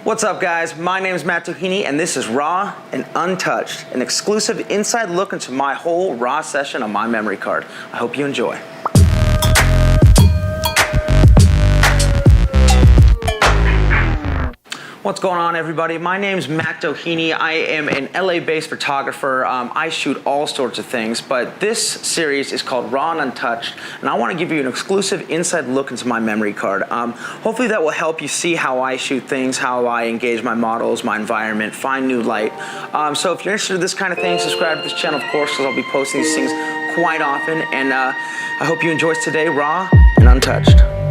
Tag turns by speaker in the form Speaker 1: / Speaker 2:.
Speaker 1: What's up, guys? My name is Matt Doheny, and this is Raw and Untouched, an exclusive inside look into my whole Raw session on my memory card. I hope you enjoy. What's going on, everybody? My name's Matt Doheny. I am an LA-based photographer. I shoot all sorts of things, but this series is called Raw and Untouched, and I want to give you an exclusive inside look into my memory card. Hopefully that will help you see how I shoot things, how I engage my models, my environment, find new light. So if you're interested in this kind of thing, subscribe to this channel, of course, because I'll be posting these things quite often, and I hope you enjoy today, Raw and Untouched.